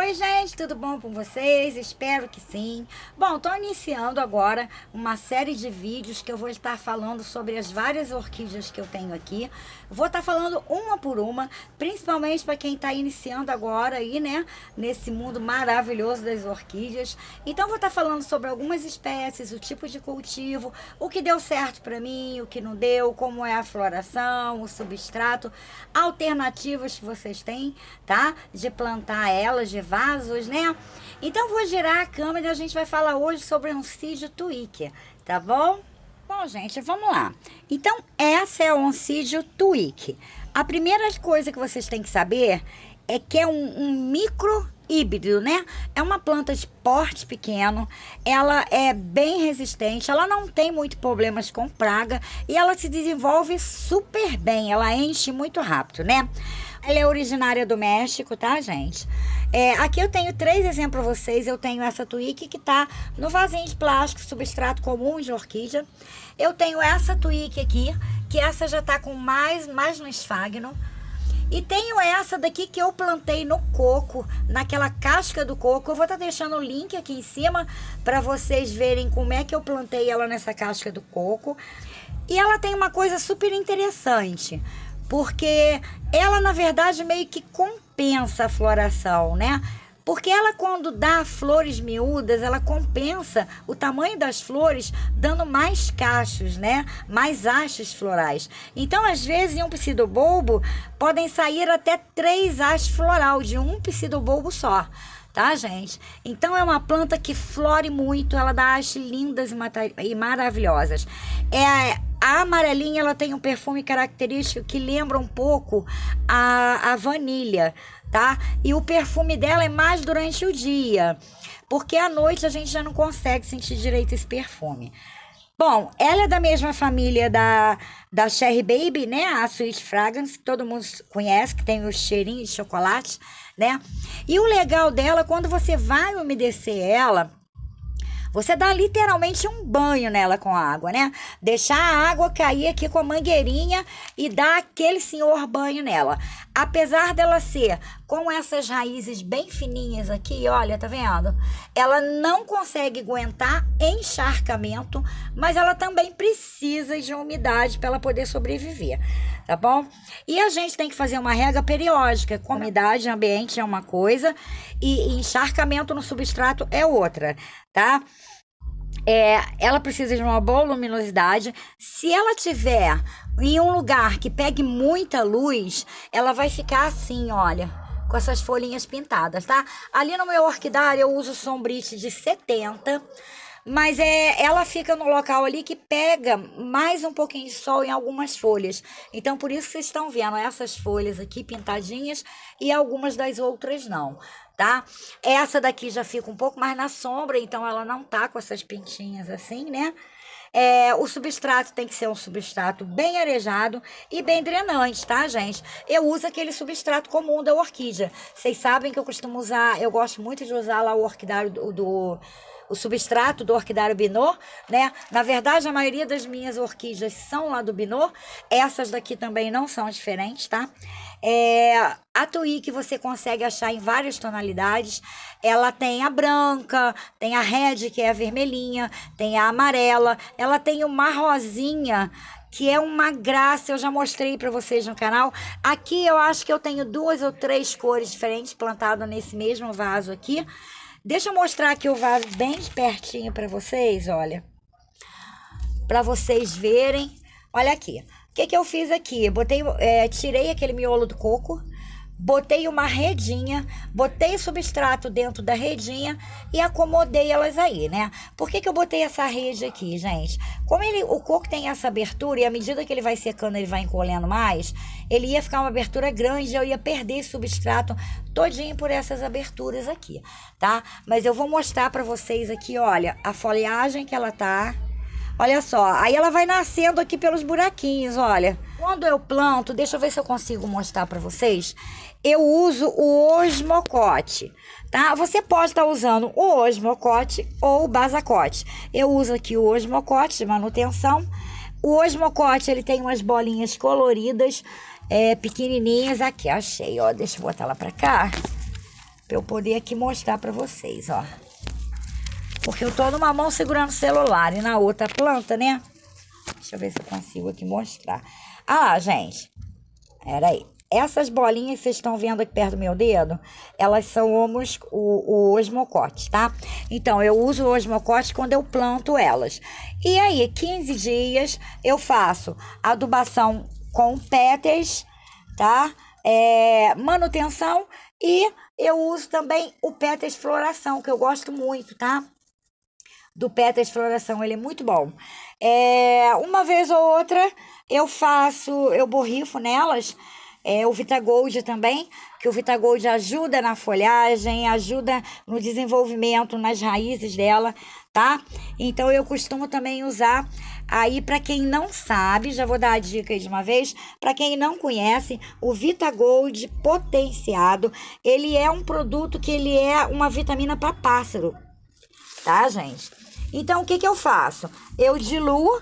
Oi, gente, tudo bom com vocês? Espero que sim. Bom, estou iniciando agora uma série de vídeos que eu vou estar falando sobre as várias orquídeas que eu tenho aqui. Vou estar falando uma por uma, principalmente para quem está iniciando agora aí, né, nesse mundo maravilhoso das orquídeas. Então, vou estar falando sobre algumas espécies, o tipo de cultivo, o que deu certo para mim, o que não deu, como é a floração, o substrato, alternativas que vocês têm, tá? De plantar elas, de vasos, né? Então vou girar a câmera e a gente vai falar hoje sobre um Oncidio Twig, tá bom? Bom, gente, vamos lá. Então, essa é a Oncidio Twig. A primeira coisa que vocês têm que saber é que é um micro híbrido, né? É uma planta de porte pequeno, ela é bem resistente, ela não tem muito problemas com praga e ela se desenvolve super bem, ela enche muito rápido, né? Ela é originária do México, tá, gente? Aqui eu tenho 3 exemplos para vocês. Eu tenho essa Twig que tá no vasinho de plástico, substrato comum de orquídea. Eu tenho essa Twig aqui, que essa já tá com mais no esfagno. E tenho essa daqui que eu plantei no coco, naquela casca do coco. Eu vou estar deixando o link aqui em cima para vocês verem como é que eu plantei ela nessa casca do coco. E ela tem uma coisa super interessante, porque ela, na verdade, meio que compensa a floração, né? Porque ela, quando dá flores miúdas, ela compensa o tamanho das flores, dando mais cachos, né? Mais hastes florais. Então, às vezes, em um pseudobulbo, podem sair até 3 hastes floral de um pseudobulbo só. Tá, gente? Então, é uma planta que flore muito, ela dá hastes lindas e maravilhosas. A amarelinha, ela tem um perfume característico que lembra um pouco a vanilha, tá? E o perfume dela é mais durante o dia, porque à noite a gente já não consegue sentir direito esse perfume. Bom, ela é da mesma família da Cherry Baby, né? A Sweet Fragrance, que todo mundo conhece, que tem o cheirinho de chocolate, né? E o legal dela, quando você vai umedecer ela, você dá literalmente um banho nela com a água, né? Deixar a água cair aqui com a mangueirinha e dar aquele senhor banho nela. Apesar dela ser com essas raízes bem fininhas aqui, olha, tá vendo? Ela não consegue aguentar encharcamento, mas ela também precisa de umidade para ela poder sobreviver, tá bom? E a gente tem que fazer uma rega periódica. Umidade ambiente é uma coisa e encharcamento no substrato é outra, tá? Ela precisa de uma boa luminosidade. Se ela tiver em um lugar que pegue muita luz, ela vai ficar assim, olha, com essas folhinhas pintadas, tá? Ali no meu orquidário eu uso sombrite de 70, mas ela fica no local ali que pega mais um pouquinho de sol em algumas folhas. Então, por isso vocês estão vendo essas folhas aqui pintadinhas e algumas das outras não, tá? Essa daqui já fica um pouco mais na sombra, então ela não tá com essas pintinhas assim, né? O substrato tem que ser um substrato bem arejado e bem drenante, tá, gente? Eu uso aquele substrato comum da orquídea. Vocês sabem que eu costumo usar, eu gosto muito de usar lá o orquidário o substrato do orquidário Binô, né? Na verdade, a maioria das minhas orquídeas são lá do Binô. Essas daqui também não são diferentes, tá? A Twig você consegue achar em várias tonalidades. Ela tem a branca, tem a red, que é a vermelhinha, tem a amarela, ela tem uma rosinha, que é uma graça, eu já mostrei para vocês no canal. Aqui eu acho que eu tenho 2 ou 3 cores diferentes plantadas nesse mesmo vaso aqui. Deixa eu mostrar aqui o vaso bem de pertinho para vocês, olha. Para vocês verem. Olha aqui. O que eu fiz aqui? Tirei aquele miolo do coco, botei uma redinha, botei o substrato dentro da redinha e acomodei elas aí, né? Por que eu botei essa rede aqui, gente? Como o coco tem essa abertura e à medida que ele vai secando, ele vai encolhendo mais, ele ia ficar uma abertura grande e eu ia perder esse substrato todinho por essas aberturas aqui, tá? Mas eu vou mostrar pra vocês aqui, olha, a folhagem que ela tá. Olha só, aí ela vai nascendo aqui pelos buraquinhos, olha. Quando eu planto, deixa eu ver se eu consigo mostrar para vocês. Eu uso o osmocote, tá? Você pode estar usando o osmocote ou o basacote. Eu uso aqui o osmocote de manutenção. O osmocote, ele tem umas bolinhas coloridas, pequenininhas. Aqui, achei, ó. Deixa eu botar ela para cá. Pra eu poder aqui mostrar pra vocês, ó. Porque eu tô numa mão segurando o celular e na outra planta, né? Deixa eu ver se eu consigo aqui mostrar. Ah lá, gente. Pera aí. Essas bolinhas que vocês estão vendo aqui perto do meu dedo, elas são o osmocote, tá? Então, eu uso o osmocote quando eu planto elas. E aí, 15 dias, eu faço adubação com pétalas, tá? Manutenção e eu uso também o pétalas floração, que eu gosto muito, tá? Do pétalas floração, ele é muito bom. Uma vez ou outra, eu borrifo nelas. O Vitagold também, que o Vitagold ajuda na folhagem, ajuda no desenvolvimento nas raízes dela, tá? Então eu costumo também usar. Aí, para quem não sabe, já vou dar a dica aí de uma vez, para quem não conhece, o Vitagold potenciado, ele é um produto que ele é uma vitamina para pássaro, tá, gente? Então, o que eu faço? Eu diluo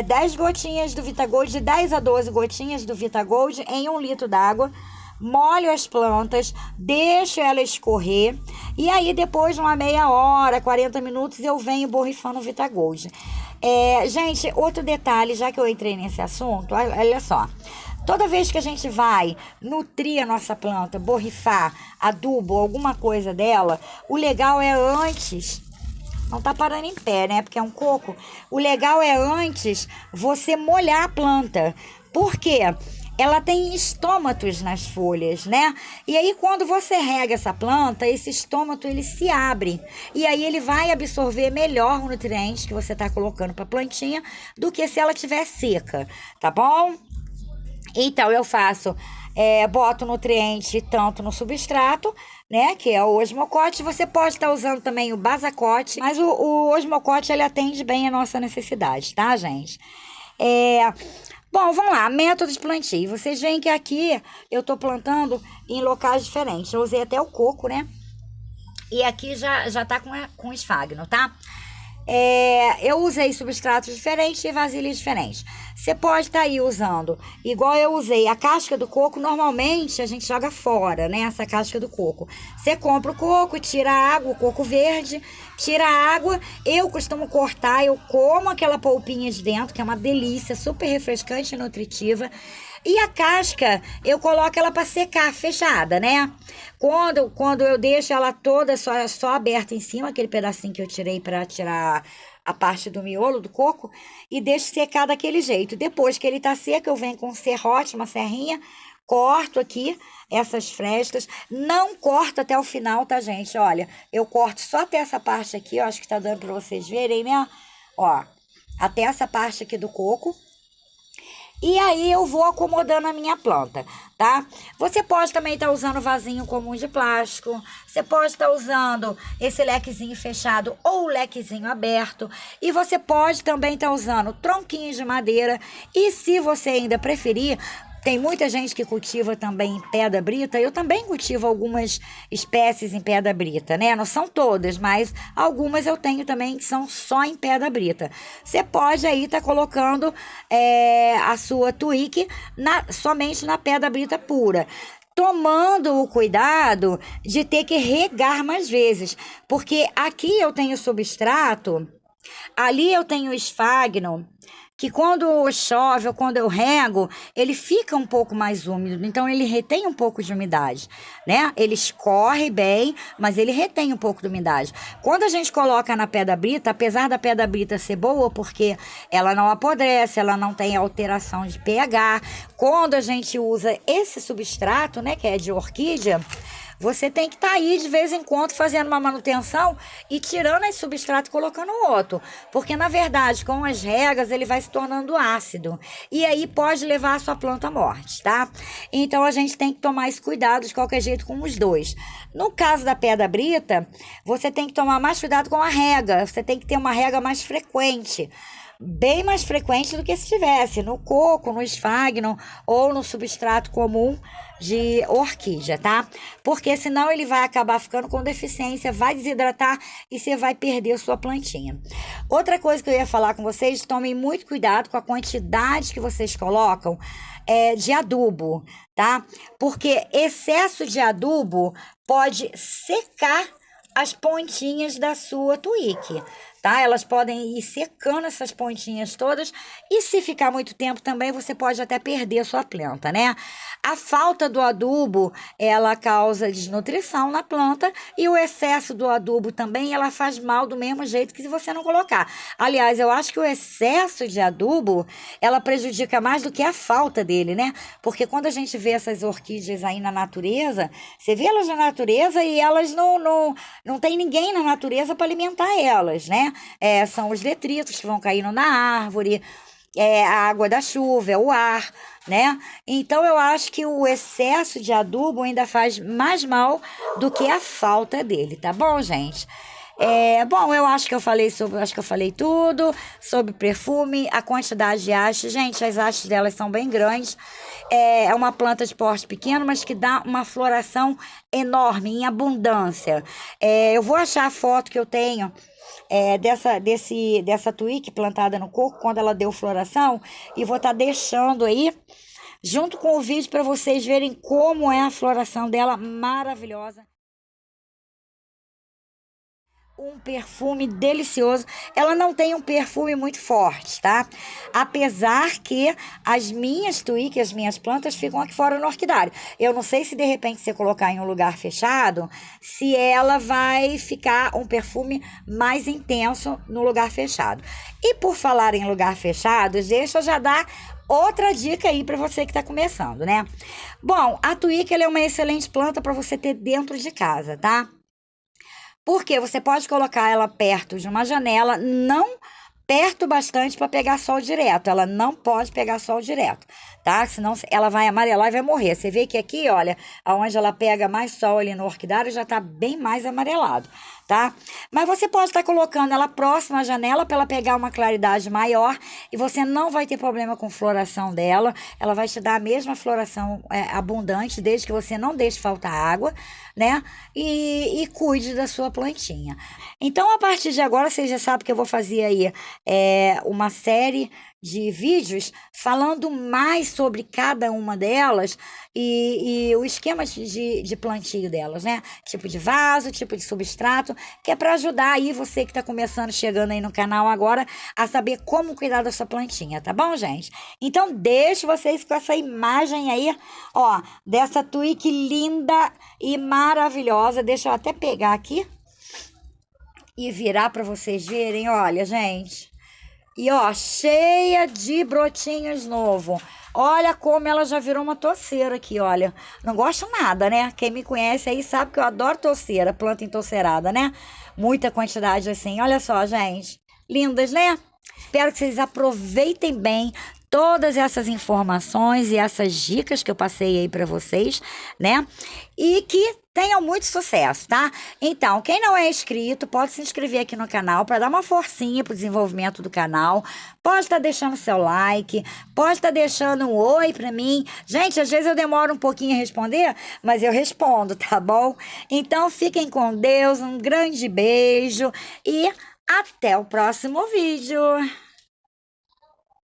10 gotinhas do Vitagold, de 10 a 12 gotinhas do Vitagold em 1 litro d'água, molho as plantas, deixo ela escorrer, e aí depois de uma meia hora, 40 minutos, eu venho borrifando o Vitagold. Gente, outro detalhe, já que eu entrei nesse assunto, olha só. Toda vez que a gente vai nutrir a nossa planta, borrifar adubo, alguma coisa dela, o legal é antes... Não tá parando em pé, né? Porque é um coco. O legal é antes você molhar a planta. Por quê? Ela tem estômatos nas folhas, né? E aí, quando você rega essa planta, esse estômato, ele se abre. E aí, ele vai absorver melhor o nutriente que você tá colocando pra plantinha do que se ela estiver seca, tá bom? Então, eu faço... boto nutriente tanto no substrato, né, que é o osmocote. Você pode estar usando também o basacote, mas o osmocote, ele atende bem a nossa necessidade, tá, gente? Bom, vamos lá, método de plantio. Vocês veem que aqui eu tô plantando em locais diferentes. Eu usei até o coco, né? E aqui já tá com esfagno, tá? Eu usei substratos diferentes e vasilhas diferentes. Você pode estar aí usando, igual eu usei a casca do coco. Normalmente a gente joga fora, né? Essa casca do coco. Você compra o coco, tira a água, o coco verde, tira a água. Eu costumo cortar, eu como aquela polpinha de dentro, que é uma delícia, super refrescante e nutritiva. E a casca, eu coloco ela para secar, fechada, né? Quando eu deixo ela toda só aberta em cima, aquele pedacinho que eu tirei para tirar a parte do miolo do coco, e deixo secar daquele jeito. Depois que ele tá seco, eu venho com um serrote, uma serrinha, corto aqui essas frestas. Não corto até o final, tá, gente? Olha, eu corto só até essa parte aqui, ó, acho que tá dando para vocês verem, né? Ó, até essa parte aqui do coco. E aí eu vou acomodando a minha planta, tá? Você pode também estar usando vasinho comum de plástico. Você pode estar usando esse lequezinho fechado ou lequezinho aberto. E você pode também estar usando tronquinhos de madeira. E se você ainda preferir... Tem muita gente que cultiva também em pedra brita. Eu também cultivo algumas espécies em pedra brita, né? Não são todas, mas algumas eu tenho também que são só em pedra brita. Você pode aí estar colocando a sua tuíque somente na pedra brita pura, tomando o cuidado de ter que regar mais vezes, porque aqui eu tenho substrato, ali eu tenho esfagno, que quando chove ou quando eu rego, ele fica um pouco mais úmido, então ele retém um pouco de umidade, né? Ele escorre bem, mas ele retém um pouco de umidade. Quando a gente coloca na pedra brita, apesar da pedra brita ser boa, porque ela não apodrece, ela não tem alteração de pH, quando a gente usa esse substrato, né, que é de orquídea, você tem que estar aí de vez em quando fazendo uma manutenção e tirando esse substrato e colocando outro. Porque, na verdade, com as regas, ele vai se tornando ácido. E aí pode levar a sua planta à morte, tá? Então, a gente tem que tomar esse cuidado de qualquer jeito com os dois. No caso da pedra brita, você tem que tomar mais cuidado com a rega. Você tem que ter uma rega mais frequente. bem mais frequente do que se tivesse no coco, no esfagno ou no substrato comum de orquídea, tá? Porque senão ele vai acabar ficando com deficiência, vai desidratar e você vai perder sua plantinha. Outra coisa que eu ia falar com vocês, tomem muito cuidado com a quantidade que vocês colocam de adubo, tá? Porque excesso de adubo pode secar as pontinhas da sua twig, tá? Elas podem ir secando essas pontinhas todas e se ficar muito tempo também você pode até perder a sua planta, né? A falta do adubo, ela causa desnutrição na planta e o excesso do adubo também, ela faz mal do mesmo jeito que se você não colocar. Aliás, eu acho que o excesso de adubo, ela prejudica mais do que a falta dele, né? Porque quando a gente vê essas orquídeas aí na natureza, você vê elas na natureza e elas não tem ninguém na natureza para alimentar elas, né? São os detritos que vão caindo na árvore, a água da chuva, o ar, né? Então eu acho que o excesso de adubo ainda faz mais mal do que a falta dele, tá bom, gente? Bom, eu acho que eu falei tudo sobre perfume, a quantidade de hastes. Gente, as hastes delas são bem grandes. É uma planta de porte pequeno, mas que dá uma floração enorme, em abundância. Eu vou achar a foto que eu tenho dessa twig plantada no coco, quando ela deu floração, e vou estar deixando aí, junto com o vídeo, para vocês verem como é a floração dela maravilhosa. Um perfume delicioso. Ela não tem um perfume muito forte, tá? Apesar que as minhas twigs, as minhas plantas ficam aqui fora no orquidário. Eu não sei se de repente você colocar em um lugar fechado, se ela vai ficar um perfume mais intenso no lugar fechado. E por falar em lugar fechado, deixa eu já dar outra dica aí para você que está começando, né? Bom, a twig ela é uma excelente planta para você ter dentro de casa, tá? Porque você pode colocar ela perto de uma janela, não perto bastante para pegar sol direto. Ela não pode pegar sol direto, tá? Senão ela vai amarelar e vai morrer. Você vê que aqui, olha, aonde ela pega mais sol ali no orquidário já tá bem mais amarelado, tá? Mas você pode estar colocando ela próxima à janela para ela pegar uma claridade maior e você não vai ter problema com floração dela. Ela vai te dar a mesma floração abundante, desde que você não deixe faltar água, né? E cuide da sua plantinha. Então, a partir de agora, você já sabe que eu vou fazer aí uma série de vídeos falando mais sobre cada uma delas e o esquema de plantio delas, né? Tipo de vaso, tipo de substrato, que é para ajudar aí você que está começando, chegando aí no canal agora, a saber como cuidar da sua plantinha, tá bom, gente? Então, deixo vocês com essa imagem aí, ó, dessa twig linda e maravilhosa. Deixa eu até pegar aqui e virar para vocês verem, olha, gente. E ó, cheia de brotinhos novo. Olha como ela já virou uma toceira aqui, olha. Não gosto nada, né? Quem me conhece aí sabe que eu adoro toceira, planta entocerada, né? Muita quantidade assim. Olha só, gente. Lindas, né? Espero que vocês aproveitem bem todas essas informações e essas dicas que eu passei aí para vocês, né? E que tenham muito sucesso, tá? Então, quem não é inscrito, pode se inscrever aqui no canal para dar uma forcinha pro desenvolvimento do canal. Pode estar deixando seu like, pode estar deixando um oi para mim. Gente, às vezes eu demoro um pouquinho a responder, mas eu respondo, tá bom? Então, fiquem com Deus, um grande beijo e até o próximo vídeo.